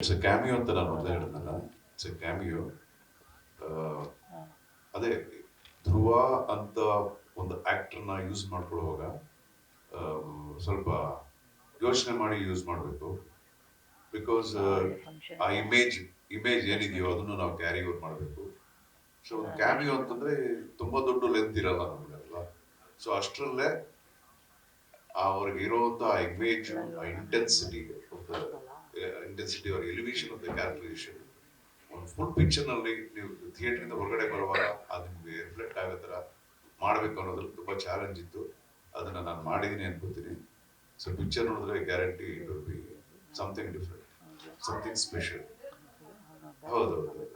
It's A cameo ಅಂತ ನಾನು ಮೊದಲೇ ಹೇಳಿದ್ನಲ್ಲ. It's A cameo. ಅದೇ ಧ್ರುವ ಅಂತ ಒಂದು ಆಕ್ಟರ್ನ ಯೂಸ್ ಮಾಡ್ಕೊಳ್ಳುವಾಗ ಸ್ವಲ್ಪ ಯೋಚನೆ ಮಾಡಿ ಯೂಸ್ ಮಾಡಬೇಕು. ಬಿಕಾಸ್ ಆ ಇಮೇಜ್ ಏನಿದೆಯೋ ಅದನ್ನು ನಾವು ಕ್ಯಾರಿ ಓವರ್ ಮಾಡಬೇಕು. ಸೊ ಒಂದು ಕ್ಯಾಮಿಯೋ ಅಂತಂದ್ರೆ ತುಂಬಾ ದೊಡ್ಡ ಲೆಂತ್ ಇರಲ್ಲ ನಮಗೆಲ್ಲ. ಸೊ ಅಷ್ಟರಲ್ಲೇ ಅವ್ರಿಗೆ ಇರುವಂತಹ image, intensity or elevation of the characterisation ಒಂದು ಫುಲ್ ಪಿಕ್ಚರ್ ನಲ್ಲಿ ನೀವು ಥಿಯೇಟರ್ ಇಂದ ಹೊರಗಡೆ ಬರುವಾಗ ಅದು ನಿಮಗೆ ರಿಫ್ಲೆಕ್ಟ್ ಆಗೋ ತರ ಮಾಡಬೇಕು ಅನ್ನೋದ್ರಲ್ಲಿ ತುಂಬಾ ಚಾಲೆಂಜ್ ಇತ್ತು. ಅದನ್ನ ನಾನು ಮಾಡಿದೀನಿ ಅನ್ಕೋತೀನಿ. ಸೊ ಪಿಕ್ಚರ್ ನೋಡಿದ್ರೆ guarantee it will be something different, something special. ಹೌದೌದು.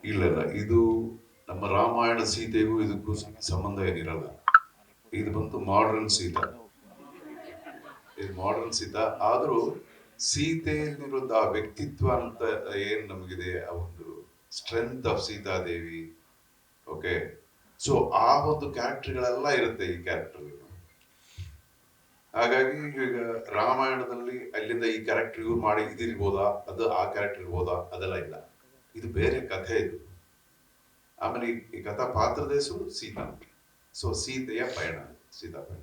ಇಲ್ಲ ಇಲ್ಲ, ಇದು ನಮ್ಮ ರಾಮಾಯಣ ಸೀತೆಗೂ ಇದಕ್ಕೂ ಸಂಬಂಧ ಏನಿರಲ್ಲ. ಇದು ಬಂತು ಮಾಡರ್ನ್ ಸೀತಾ. ಇದು ಮಾಡರ್ನ್ ಸೀತಾ. ಆದ್ರೂ ಸೀತೆಯಲ್ಲಿರೋದು ಆ ವ್ಯಕ್ತಿತ್ವ ಅಂತ ಏನ್ ನಮಗಿದೆ, ಆ ಒಂದು strength of Sitadevi. Okay, so ಆ ಒಂದು ಕ್ಯಾರೆಕ್ಟರ್ಗಳೆಲ್ಲ ಇರುತ್ತೆ ಈ ಕ್ಯಾರೆಕ್ಟರ್. ಹಾಗಾಗಿ ಈಗ ರಾಮಾಯಣದಲ್ಲಿ ಅಲ್ಲಿಂದ ಈ ಕ್ಯಾರೆಕ್ಟರ್ ಇವ್ರು ಮಾಡಿ ಇದಿರ್ಬೋದಾ, ಅದು ಆ ಕ್ಯಾರೆಕ್ಟರ್ ಇರ್ಬೋದಾ, ಅದೆಲ್ಲ ಇಲ್ಲ. ಇದು ಬೇರೆ ಕಥೆ ಇದು. ಆಮೇಲೆ ಈ ಕಥಾ ಪಾತ್ರದ ಹೆಸರು ಸೀತಾ. ಸೊ ಸೀತೆಯ ಪಯಣ, ಸೀತಾ ಪಯಣ.